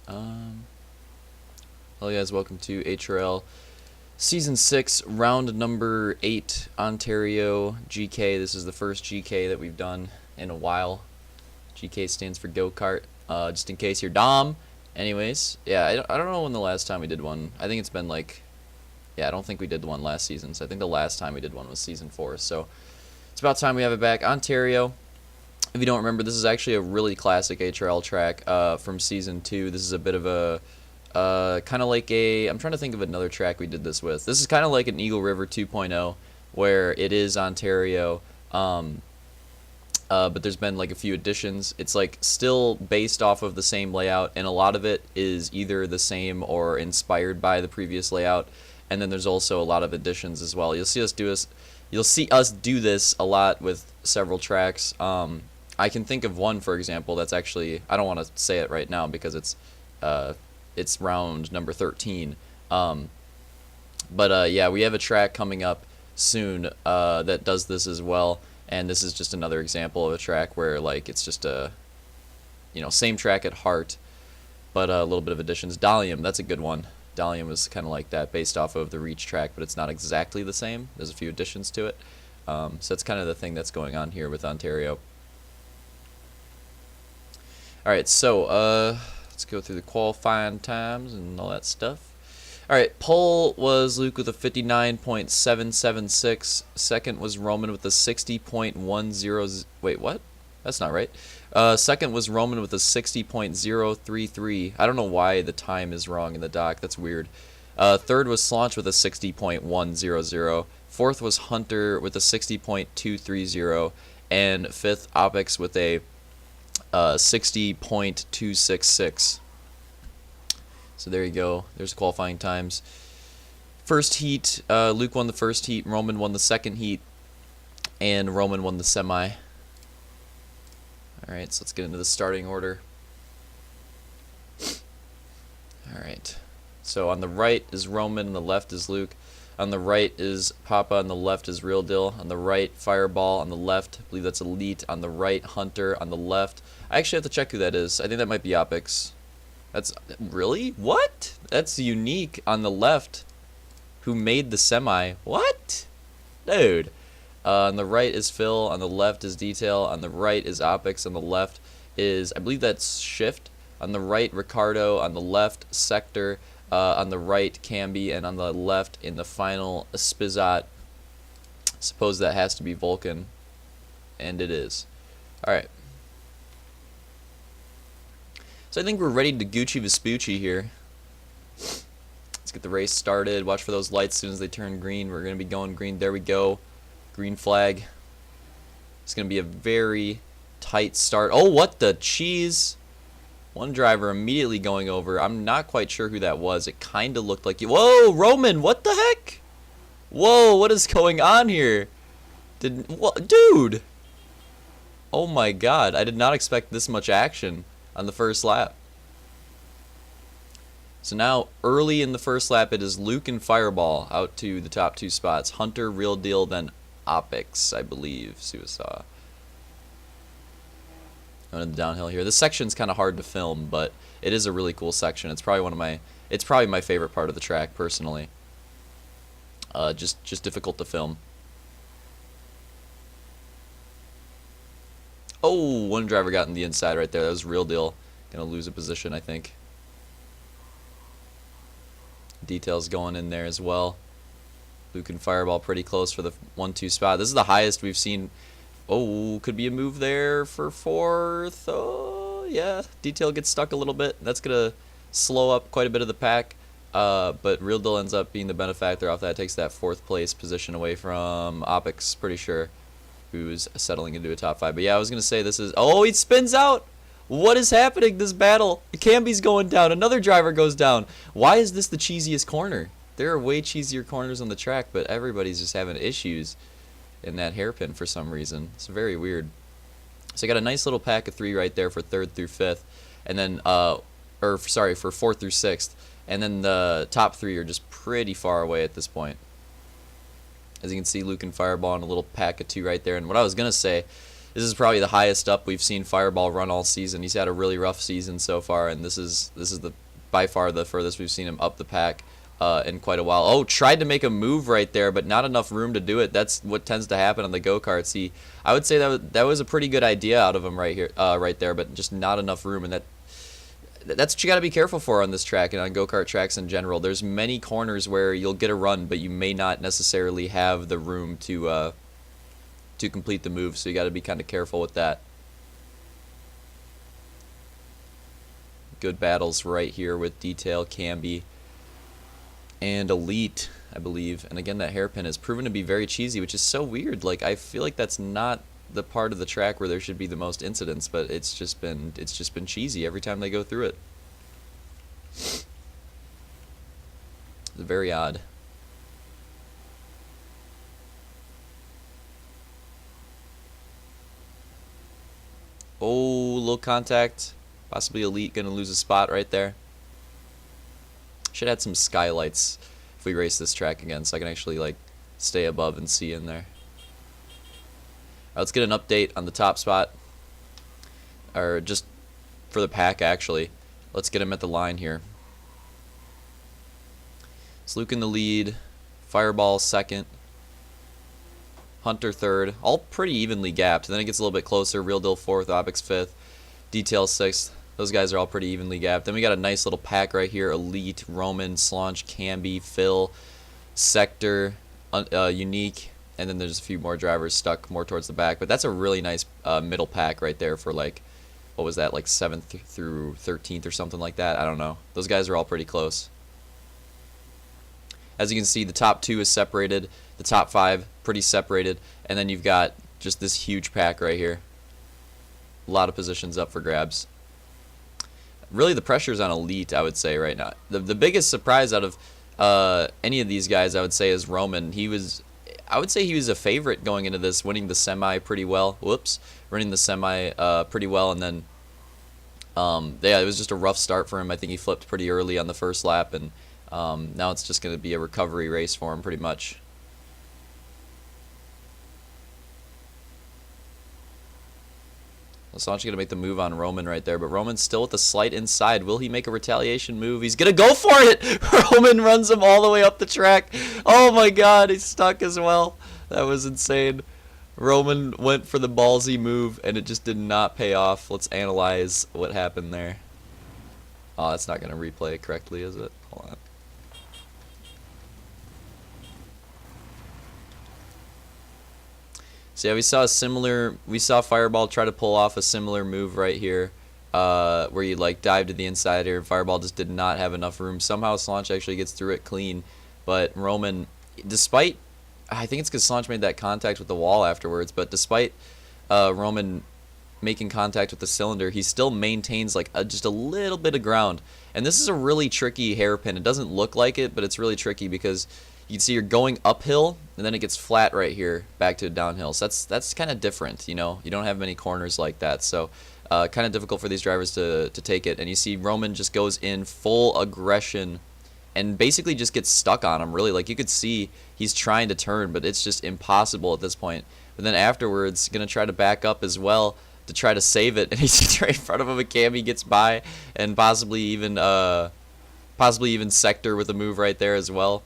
Um, Hello guys, welcome to HRL Season 6, Round number 8, Ontario GK. This is the first GK that we've done in a while. GK stands for go-kart, just in case you're Dom. Anyways, yeah, I don't know when the last time we did one. I think it's been like, yeah, I don't think we did one last season. So I think the last time we did one was Season 4. So it's about time we have it back. Ontario. If you don't remember, this is actually a really classic HRL track from Season 2. This is a bit of a kind of like I'm trying to think of another track we did this with. This is kind of like an Eagle River 2.0, where it is Ontario, but there's been like a few additions. It's like still based off of the same layout, and a lot of it is either the same or inspired by the previous layout. And then there's also a lot of additions as well. You'll see us do this a lot with several tracks. I can think of one, for example, that's actually, I don't want to say it right now because it's round number 13. Yeah, we have a track coming up soon that does this as well, and this is just another example of a track where like it's just a, same track at heart, but a little bit of additions. Dalium, that's a good one. Dalium was kind of like that, based off of the Reach track, but it's not exactly the same. There's a few additions to it. So that's kind of the thing that's going on here with Ontario. Alright, so let's go through the qualifying times and all that stuff. Alright, pole was Luke with a 59.776. Second was Roman with a 60.10. Wait, what? That's not right. Second was Roman with a 60.033. I don't know why the time is wrong in the doc. That's weird. Third was Slaunch with a 60.100. Fourth was Hunter with a 60.230. And fifth, Opix with a 60.266. So there you go. There's qualifying times. First heat, Luke won the first heat, Roman won the second heat, and Roman won the semi. Alright, so let's get into the starting order. Alright, so on the right is Roman, on the left is Luke. On the right is Papa, on the left is Real Deal. On the right, Fireball. On the left, I believe that's Elite. On the right, Hunter. On the left, I actually have to check who that is. I think that might be Opix. That's, really? What? That's Unique on the left, who made the semi. What? Dude. On the right is Phil. On the left is Detail. On the right is Opix. On the left is, I believe that's Shift. On the right, Ricardo. On the left, Sector. On the right, Camby, and on the left, in the final, Spizot. Suppose that has to be Vulcan, and it is. Alright. So I think we're ready to Gucci Vespucci here. Let's get the race started. Watch for those lights as soon as they turn green. We're going to be going green. There we go. Green flag. It's going to be a very tight start. Oh, what the cheese! One driver immediately going over. I'm not quite sure who that was. It kind of looked like you. Whoa, Roman, what the heck? Whoa, what is going on here? Dude! Oh my god, I did not expect this much action on the first lap. So now, early in the first lap, it is Luke and Fireball out to the top two spots. Hunter, Real Deal, then Opix, I believe. Suicide. Going in the downhill here. This section's kind of hard to film, but it is a really cool section. It's probably it's probably my favorite part of the track personally. Just difficult to film. Oh, one driver got in the inside right there. That was Real Deal. Gonna lose a position, I think. Details going in there as well. Luke and Fireball pretty close for the 1-2 spot. This is the highest we've seen. Oh, could be a move there for fourth. Oh, yeah. Detail gets stuck a little bit. That's going to slow up quite a bit of the pack. But Real Deal ends up being the benefactor off that. Takes that fourth place position away from Opix, pretty sure, who's settling into a top 5. But yeah, I was going to say this is... Oh, he spins out! What is happening, this battle? Camby's going down. Another driver goes down. Why is this the cheesiest corner? There are way cheesier corners on the track, but everybody's just having issues in that hairpin for some reason. It's very weird. So I got a nice little pack of 3 right there for 3rd through 5th, and then for 4th through 6th, and then the top 3 are just pretty far away at this point. As you can see, Luke and Fireball in a little pack of 2 right there. And what I was gonna say This is probably the highest up we've seen Fireball run all season. He's had a really rough season so far, and this is the by far the furthest we've seen him up the pack in quite a while. Oh, tried to make a move right there, but not enough room to do it. That's what tends to happen on the go-karts. I would say that was a pretty good idea out of him right here, right there, but just not enough room, and that's what you got to be careful for on this track and on go-kart tracks in general. There's many corners where you'll get a run, but you may not necessarily have the room to complete the move, so you got to be kind of careful with that. Good battles right here with Detail, Camby, and Elite, I believe. And again, that hairpin has proven to be very cheesy, which is so weird. Like, I feel like that's not the part of the track where there should be the most incidents, but it's just been cheesy every time they go through it. It's very odd. Oh, low contact. Possibly Elite gonna lose a spot right there. Should add some skylights if we race this track again, so I can actually like stay above and see in there. Let's get an update on the top spot, or just for the pack actually. Let's get him at the line here. It's Luke in the lead, Fireball second, Hunter third, all pretty evenly gapped. Then it gets a little bit closer, Real Deal fourth, Opix fifth, Detail sixth. Those guys are all pretty evenly gapped. Then we got a nice little pack right here, Elite, Roman, Slaunch, Camby, Phil, Sector, Unique, and then there's a few more drivers stuck more towards the back. But that's a really nice middle pack right there for like, what was that, like 7th through 13th or something like that? I don't know. Those guys are all pretty close. As you can see, the top 2 is separated, the top 5 pretty separated, and then you've got just this huge pack right here. A lot of positions up for grabs. Really, the pressure's on Elite, I would say, right now. The biggest surprise out of any of these guys, I would say, is Roman. I would say he was a favorite going into this, winning the semi pretty well. Whoops. Running the semi pretty well, and then, yeah, it was just a rough start for him. I think he flipped pretty early on the first lap, and now it's just going to be a recovery race for him pretty much. Assange going to make the move on Roman right there, but Roman's still with the slight inside. Will he make a retaliation move? He's going to go for it! Roman runs him all the way up the track. Oh my god, he's stuck as well. That was insane. Roman went for the ballsy move, and it just did not pay off. Let's analyze what happened there. Oh, that's not going to replay it correctly, is it? Hold on. So yeah, we saw Fireball try to pull off a similar move right here, where you like dive to the inside here. Fireball just did not have enough room. Somehow Slaunch actually gets through it clean, but Roman, despite, I think it's because Slaunch made that contact with the wall afterwards, but despite Roman making contact with the cylinder, he still maintains like just a little bit of ground. And this is a really tricky hairpin. It doesn't look like it, but it's really tricky because you can see you're going uphill, and then it gets flat right here, back to downhill. So that's kind of different, you know. You don't have many corners like that, so kind of difficult for these drivers to take it. And you see Roman just goes in full aggression, and basically just gets stuck on him. Really, like you could see he's trying to turn, but it's just impossible at this point. But then afterwards, gonna try to back up as well to try to save it, and he's right in front of him. A Cammy gets by, and possibly even Sector with a move right there as well.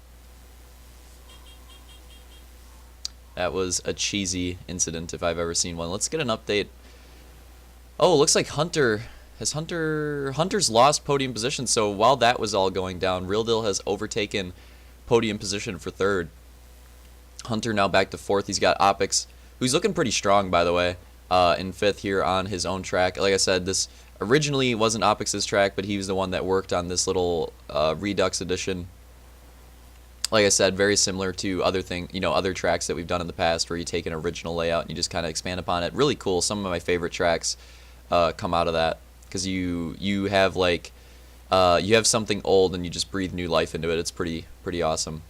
That was a cheesy incident if I've ever seen one. Let's get an update. Oh, it looks like Hunter's lost podium position. So while that was all going down, Real Deal has overtaken podium position for third. Hunter now back to fourth. He's got Opix, who's looking pretty strong, by the way, in fifth here on his own track. Like I said, this originally wasn't Opix's track, but he was the one that worked on this little Redux edition. Like I said, very similar to other tracks that we've done in the past, where you take an original layout and you just kind of expand upon it. Really cool. Some of my favorite tracks come out of that, because you have something old and you just breathe new life into it. It's pretty awesome.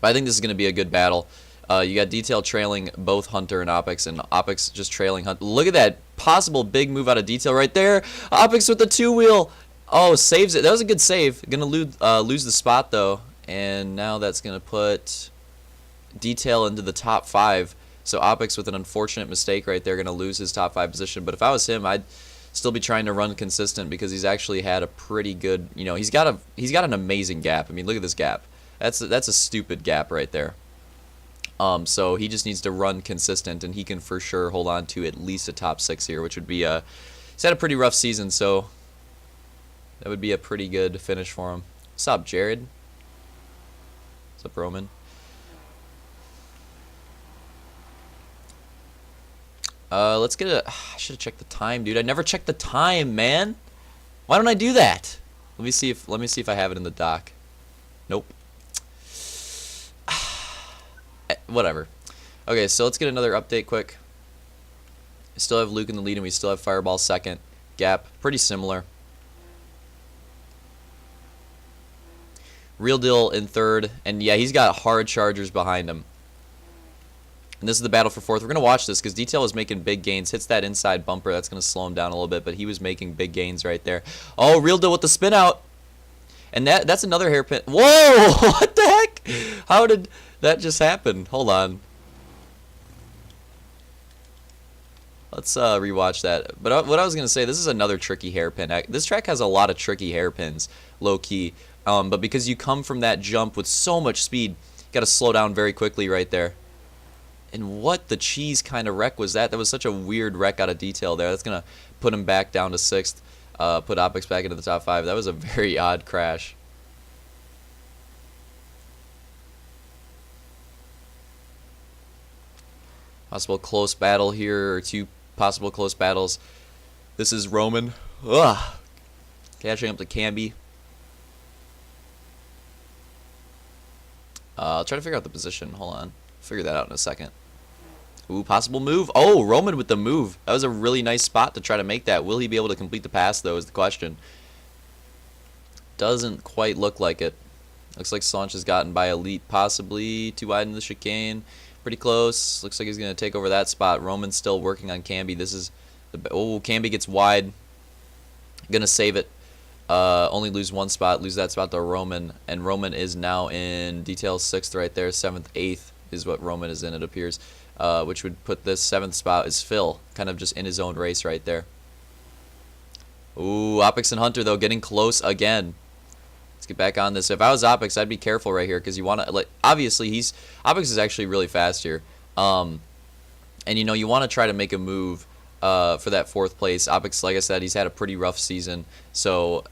But I think this is going to be a good battle. You got Detail trailing both Hunter and Opix, and Opix just trailing Hunter. Look at that possible big move out of Detail right there. Opix with the 2-wheel. Oh, saves it. That was a good save. Gonna lose the spot though. And now that's going to put Detail into the top 5. So Opix with an unfortunate mistake right there, going to lose his top 5 position. But if I was him, I'd still be trying to run consistent because he's actually had a pretty good, you know, he's got an amazing gap. I mean, look at this gap. That's a stupid gap right there. So he just needs to run consistent, and he can for sure hold on to at least a top 6 here, which would be he's had a pretty rough season, so that would be a pretty good finish for him. What's up, Jared? What's up, Roman? Let's get a. I should have checked the time, dude. I never checked the time, man. Why don't I do that? Let me see if I have it in the doc. Nope. Whatever. Okay, so let's get another update quick. We still have Luke in the lead, and we still have Fireball second. Gap pretty similar. Real Deal in third, and yeah, he's got hard chargers behind him. And this is the battle for fourth. We're going to watch this because Detail was making big gains. Hits that inside bumper. That's going to slow him down a little bit, but he was making big gains right there. Oh, Real Deal with the spin out. And that's another hairpin. Whoa! What the heck? How did that just happen? Hold on. Let's rewatch that. But what I was going to say, this is another tricky hairpin. This track has a lot of tricky hairpins, low-key. But because you come from that jump with so much speed, you got to slow down very quickly right there. And what the cheese kind of wreck was that? That was such a weird wreck out of Detail there. That's going to put him back down to 6th. Put Opix back into the top 5. That was a very odd crash. Possible close battle here, or 2 possible close battles. This is Roman. Ugh. Catching up to Camby. I'll try to figure out the position. Hold on. Figure that out in a second. Ooh, possible move. Oh, Roman with the move. That was a really nice spot to try to make that. Will he be able to complete the pass, though, is the question. Doesn't quite look like it. Looks like Solange has gotten by Elite, possibly. Too wide in the chicane. Pretty close. Looks like he's going to take over that spot. Roman's still working on Camby. This is the... Oh, Camby gets wide. Going to save it. Only lose 1 spot. Lose that spot to Roman. And Roman is now in Detail 6th right there. 7th, 8th is what Roman is in, it appears. Which would put this 7th spot is Phil, kind of just in his own race right there. Ooh, Opix and Hunter, though, getting close again. Let's get back on this. If I was Opix, I'd be careful right here because you want to, like, obviously, Opix is actually really fast here. And, you know, you want to try to make a move for that 4th place. Opix, like I said, he's had a pretty rough season, so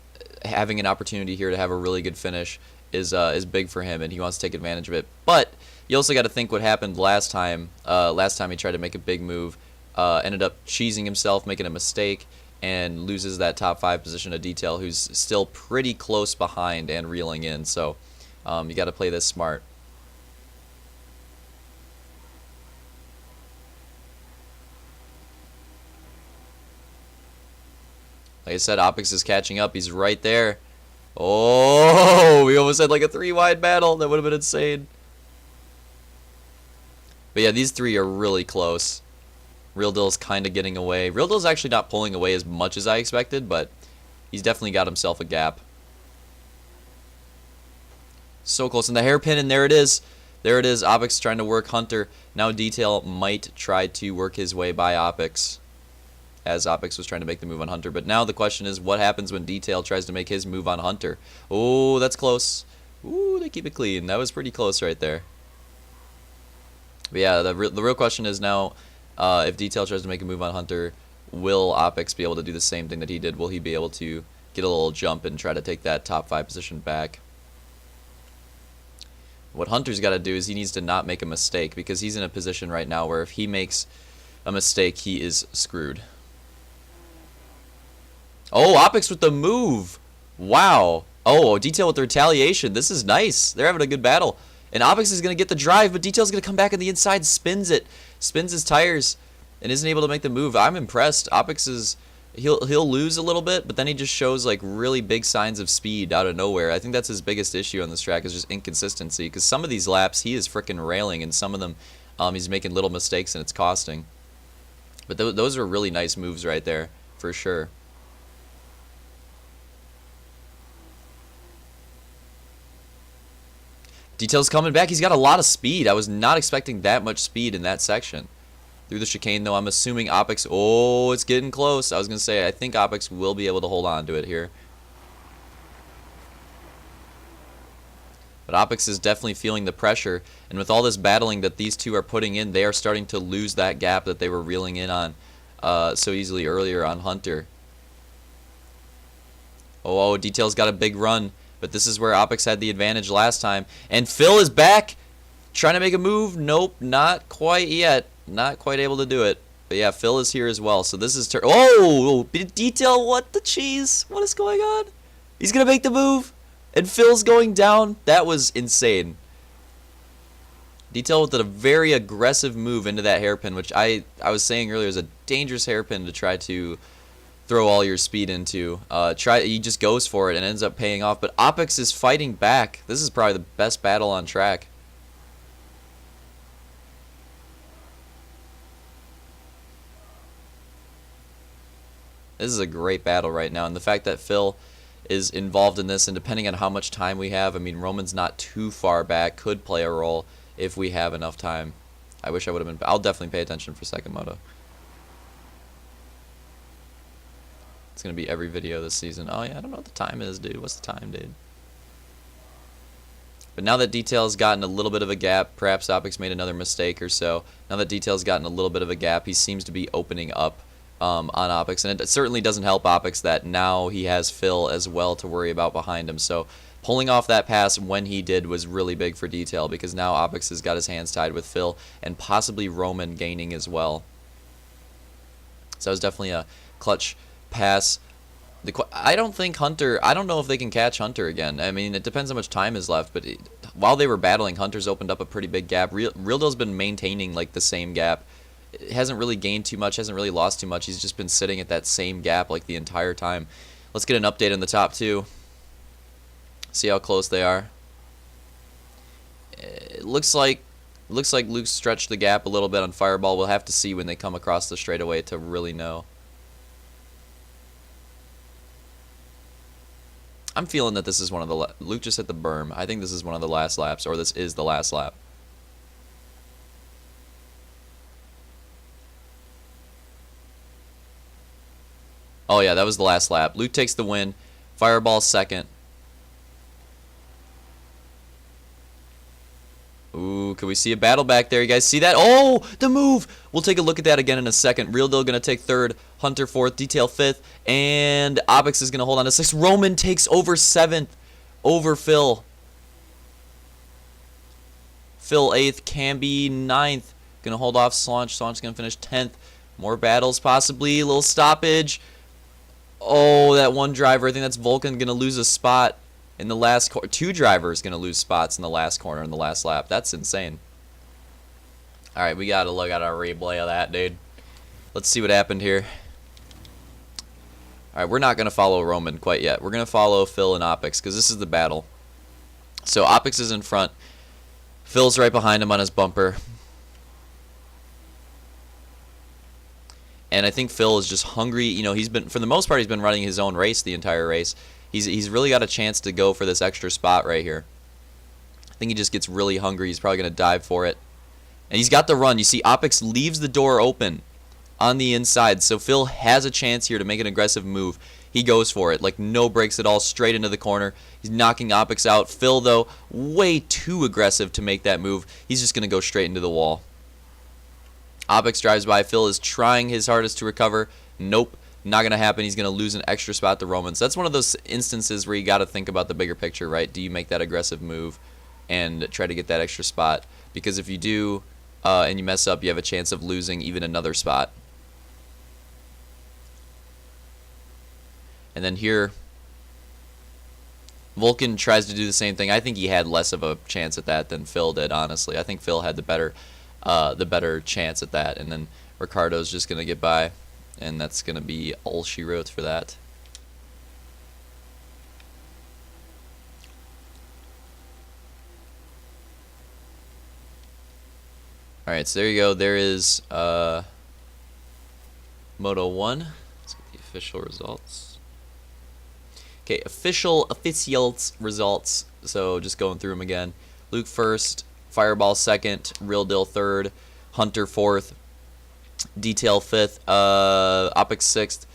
having an opportunity here to have a really good finish is big for him, and he wants to take advantage of it. But you also got to think what happened last time. Last time he tried to make a big move, ended up cheesing himself, making a mistake, and loses that top 5 position to Detail, who's still pretty close behind and reeling in. So you got to play this smart. Like I said, Opix is catching up. He's right there. Oh, we almost had like a 3-wide battle. That would have been insane. But yeah, these 3 are really close. Real Deal's kind of getting away. Real Deal's actually not pulling away as much as I expected, but he's definitely got himself a gap. So close. And the hairpin, and there it is. There it is. Opix trying to work Hunter. Now Detail might try to work his way by Opix, as Opix was trying to make the move on Hunter. But now the question is, what happens when Detail tries to make his move on Hunter? Oh, that's close. Ooh, they keep it clean. That was pretty close right there. But yeah, the real question is now, if Detail tries to make a move on Hunter, will Opix be able to do the same thing that he did? Will he be able to get a little jump and try to take that top 5 position back? What Hunter's got to do is he needs to not make a mistake, because he's in a position right now where if he makes a mistake, he is screwed. Oh, Opix with the move. Wow. Oh, Detail with the retaliation. This is nice. They're having a good battle. And Opix is going to get the drive, but Detail's going to come back on the inside, spins it, spins his tires, and isn't able to make the move. I'm impressed. Opix is... He'll lose a little bit, but then he just shows like really big signs of speed out of nowhere. I think that's his biggest issue on this track, is just inconsistency. Because some of these laps he is freaking railing, and some of them he's making little mistakes and it's costing. But those are really nice moves right there, for sure. Detail's coming back. He's got a lot of speed. I was not expecting that much speed in that section. Through the chicane, though, I'm assuming Opix... Oh, it's getting close. I was going to say, I think Opix will be able to hold on to it here. But Opix is definitely feeling the pressure. And with all this battling that these two are putting in, they are starting to lose that gap that they were reeling in on so easily earlier on Hunter. Oh, Detail's got a big run. But this is where Opix had the advantage last time. And Phil is back. Trying to make a move. Nope, not quite yet. Not quite able to do it. But yeah, Phil is here as well. So this is... Oh! Detail, what the cheese? What is going on? He's going to make the move. And Phil's going down. That was insane. Detail with a very aggressive move into that hairpin, which I was saying earlier is a dangerous hairpin to try to throw all your speed into. He just goes for it and ends up paying off. But Opix is fighting back. This is probably the best battle on track. This is a great battle right now, and the fact that Phil is involved in this, and depending on how much time we have, I mean, Roman's not too far back, could play a role if we have enough time. I wish I would have been... I'll definitely pay attention for second Moto. It's going to be every video this season. Oh, yeah, I don't know what the time is, dude. What's the time, dude? But now that Detail's gotten a little bit of a gap, perhaps Opix made another mistake or so. Now that Detail's gotten a little bit of a gap, he seems to be opening up on Opix, and it certainly doesn't help Opix that now he has Phil as well to worry about behind him. So pulling off that pass when he did was really big for Detail, because now Opix has got his hands tied with Phil and possibly Roman gaining as well. So it was definitely a clutch pass. I don't think Hunter... I don't know if they can catch Hunter again. I mean, it depends how much time is left, but while they were battling, Hunter's opened up a pretty big gap. Realdo's been maintaining like the same gap. It hasn't really gained too much, hasn't really lost too much. He's just been sitting at that same gap like the entire time. Let's get an update on the top two. See how close they are. It looks like Luke stretched the gap a little bit on Fireball. We'll have to see when they come across the straightaway to really know. I'm feeling that this is one of the... Luke just hit the berm. I think this is one of the last laps, or this is the last lap. Oh, yeah, that was the last lap. Luke takes the win. Fireball second. Ooh, can we see a battle back there? You guys see that? Oh, the move! We'll take a look at that again in a second. Real Deal going to take third. Hunter fourth. Detail fifth. And Opix is going to hold on to sixth. Roman takes over seventh over Phil. Phil eighth. Camby ninth. Going to hold off Slaunch. Slaunch going to finish 10th. More battles possibly. A little stoppage. Oh, that one driver. I think that's Vulcan going to lose a spot in the last corner. Two drivers going to lose spots in the last corner in the last lap. That's insane. All right, we got to look at our replay of that, dude. Let's see what happened here. All right, we're not going to follow Roman quite yet. We're going to follow Phil and Opix because this is the battle. So Opix is in front. Phil's right behind him on his bumper. And I think Phil is just hungry. You know, he's been, for the most part, he's been running his own race the entire race. He's really got a chance to go for this extra spot right here. I think he just gets really hungry. He's probably going to dive for it. And he's got the run. You see Opix leaves the door open on the inside. So Phil has a chance here to make an aggressive move. He goes for it. Like no brakes at all. Straight into the corner. He's knocking Opix out. Phil, though, way too aggressive to make that move. He's just going to go straight into the wall. Opix drives by. Phil is trying his hardest to recover. Nope. Not going to happen. He's going to lose an extra spot to Roman. So that's one of those instances where you got to think about the bigger picture, right? Do you make that aggressive move and try to get that extra spot? Because if you do and you mess up, you have a chance of losing even another spot. And then here, Vulcan tries to do the same thing. I think he had less of a chance at that than Phil did, honestly. I think Phil had the better chance at that. And then Ricardo's just going to get by. And that's going to be all she wrote for that. Alright, so there you go. There is Moto 1. Let's get the official results. Okay, official results. So just going through them again. Luke first, Fireball second, Real Deal third, Hunter fourth, Detail fifth, Opix sixth,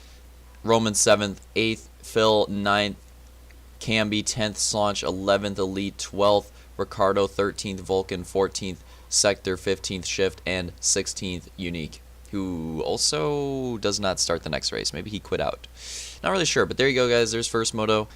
Roman seventh, eighth, Phil ninth, Camby 10th, Slaunch 11th, Elite 12th, Ricardo 13th, Vulcan 14th, Sector 15th, Shift, and 16th, Unique, who also does not start the next race. Maybe he quit out. Not really sure, but there you go, guys. There's first moto.